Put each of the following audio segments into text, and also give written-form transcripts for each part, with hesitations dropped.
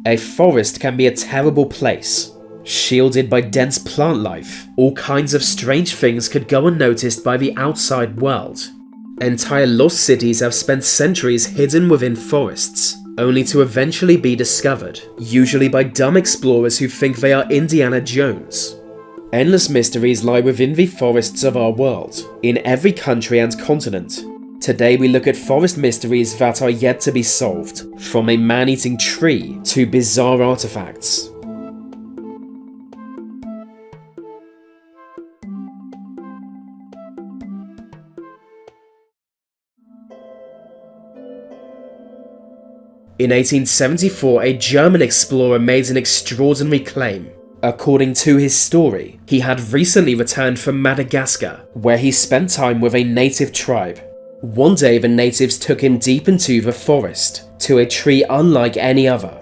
A forest can be a terrible place. Shielded by dense plant life, all kinds of strange things could go unnoticed by the outside world. Entire lost cities have spent centuries hidden within forests, only to eventually be discovered, usually by dumb explorers who think they are Indiana Jones. Endless mysteries lie within the forests of our world, in every country and continent. Today we look at forest mysteries that are yet to be solved, from a man-eating tree to bizarre artifacts. In 1874, a German explorer made an extraordinary claim. According to his story, he had recently returned from Madagascar, where he spent time with a native tribe. One day the natives took him deep into the forest, to a tree unlike any other.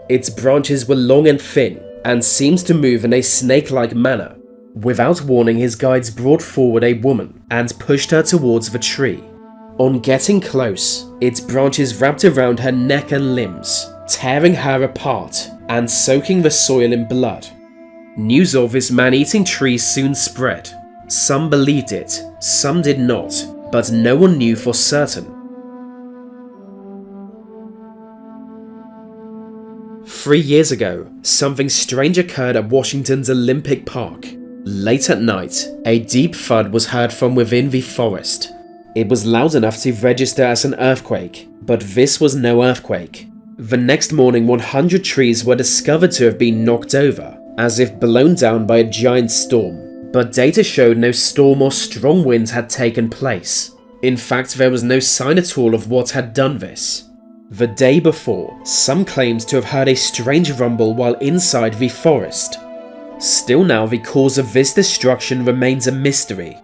Its branches were long and thin, and seemed to move in a snake-like manner. Without warning, his guides brought forward a woman, and pushed her towards the tree. On getting close, its branches wrapped around her neck and limbs, tearing her apart and soaking the soil in blood. News of this man-eating tree soon spread. Some believed it, some did not, but no one knew for certain. 3 years ago, something strange occurred at Washington's Olympic Park. Late at night, a deep thud was heard from within the forest. It was loud enough to register as an earthquake, but this was no earthquake. The next morning, 100 trees were discovered to have been knocked over, as if blown down by a giant storm, but data showed no storm or strong winds had taken place. In fact, there was no sign at all of what had done this. The day before, some claimed to have heard a strange rumble while inside the forest. Still now, the cause of this destruction remains a mystery.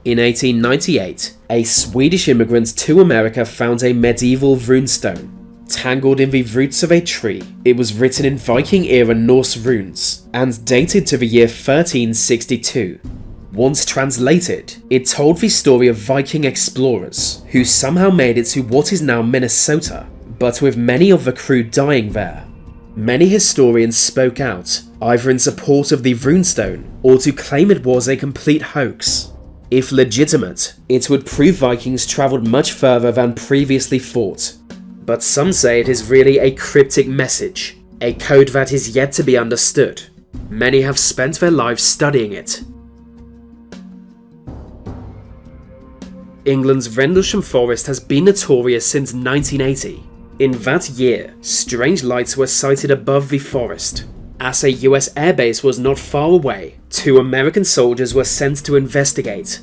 In 1898, a Swedish immigrant to America found a medieval runestone. Tangled in the roots of a tree, it was written in Viking-era Norse runes, and dated to the year 1362. Once translated, it told the story of Viking explorers, who somehow made it to what is now Minnesota, but with many of the crew dying there. Many historians spoke out, either in support of the runestone, or to claim it was a complete hoax. If legitimate, it would prove Vikings travelled much further than previously thought. But some say it is really a cryptic message, a code that is yet to be understood. Many have spent their lives studying it. England's Rendlesham Forest has been notorious since 1980. In that year, strange lights were sighted above the forest. As a US airbase was not far away, 2 American soldiers were sent to investigate.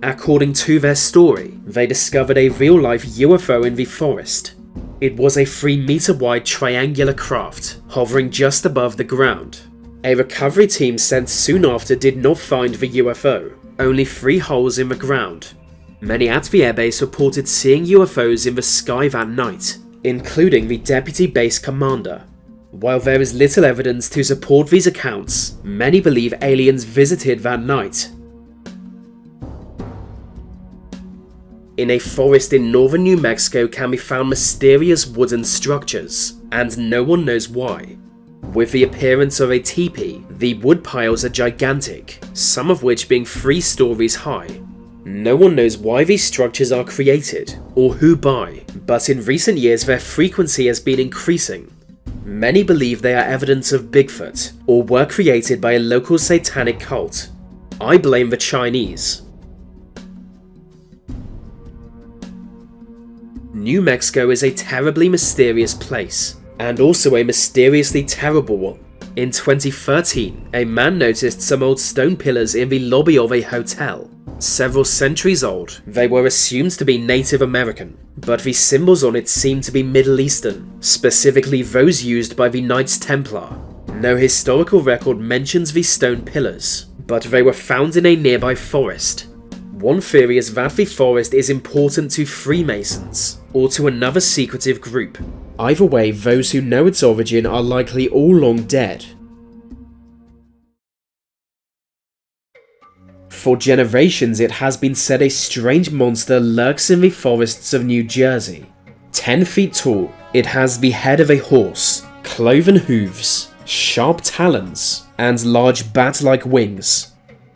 According to their story, they discovered a real-life UFO in the forest. It was a 3-meter wide triangular craft, hovering just above the ground. A recovery team sent soon after did not find the UFO, only 3 holes in the ground. Many at the airbase reported seeing UFOs in the sky that night, including the deputy base commander. While there is little evidence to support these accounts, many believe aliens visited that night. In a forest in northern New Mexico can be found mysterious wooden structures, and no one knows why. With the appearance of a teepee, the wood piles are gigantic, some of which being 3 stories high. No one knows why these structures are created, or who by, but in recent years their frequency has been increasing. Many believe they are evidence of Bigfoot, or were created by a local satanic cult. I blame the Chinese. New Mexico is a terribly mysterious place, and also a mysteriously terrible one. In 2013, a man noticed some old stone pillars in the lobby of a hotel. Several centuries old, they were assumed to be Native American, but the symbols on it seemed to be Middle Eastern, specifically those used by the Knights Templar. No historical record mentions these stone pillars, but they were found in a nearby forest. One theory is that the forest is important to Freemasons, or to another secretive group. Either way, those who know its origin are likely all long dead. For generations it has been said a strange monster lurks in the forests of New Jersey. 10 feet tall, it has the head of a horse, cloven hooves, sharp talons, and large bat-like wings.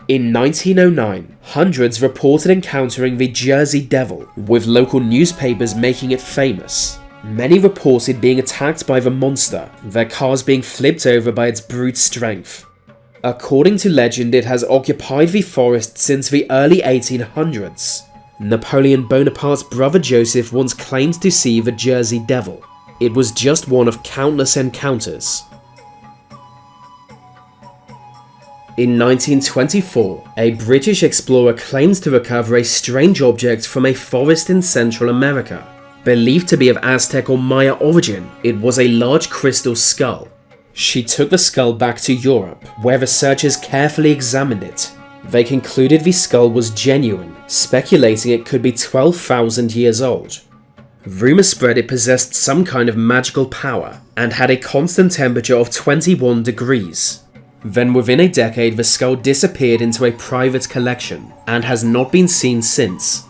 In 1909, hundreds reported encountering the Jersey Devil, with local newspapers making it famous. Many reported being attacked by the monster, their cars being flipped over by its brute strength. According to legend, it has occupied the forest since the early 1800s. Napoleon Bonaparte's brother Joseph once claimed to see the Jersey Devil. It was just one of countless encounters. In 1924, a British explorer claims to recover a strange object from a forest in Central America. Believed to be of Aztec or Maya origin, it was a large crystal skull. She took the skull back to Europe, where researchers carefully examined it. They concluded the skull was genuine, speculating it could be 12,000 years old. Rumours spread it possessed some kind of magical power, and had a constant temperature of 21 degrees. Then within a decade, the skull disappeared into a private collection, and has not been seen since.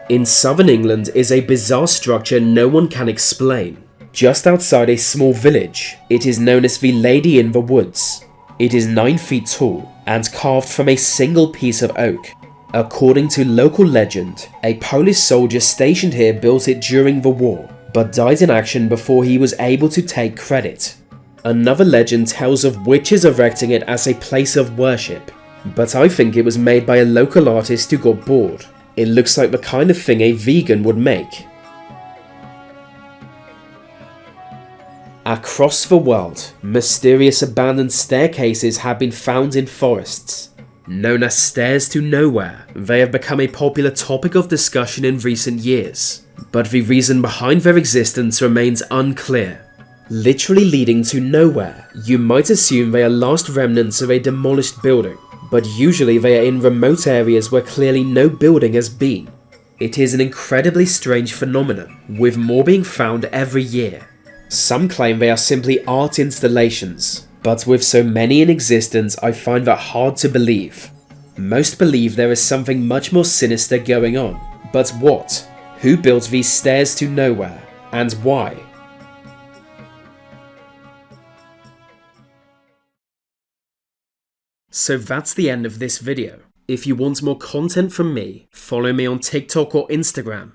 In southern England is a bizarre structure no one can explain. Just outside a small village, it is known as the Lady in the Woods. It is 9 feet tall, and carved from a single piece of oak. According to local legend, a Polish soldier stationed here built it during the war, but died in action before he was able to take credit. Another legend tells of witches erecting it as a place of worship, but I think it was made by a local artist who got bored. It looks like the kind of thing a vegan would make. Across the world, mysterious abandoned staircases have been found in forests. Known as stairs to nowhere, they have become a popular topic of discussion in recent years, but the reason behind their existence remains unclear. Literally leading to nowhere, you might assume they are last remnants of a demolished building, but usually they are in remote areas where clearly no building has been. It is an incredibly strange phenomenon, with more being found every year. Some claim they are simply art installations, but with so many in existence I find that hard to believe. Most believe there is something much more sinister going on, but what? Who built these stairs to nowhere, and why? So that's the end of this video. If you want more content from me, follow me on TikTok or Instagram.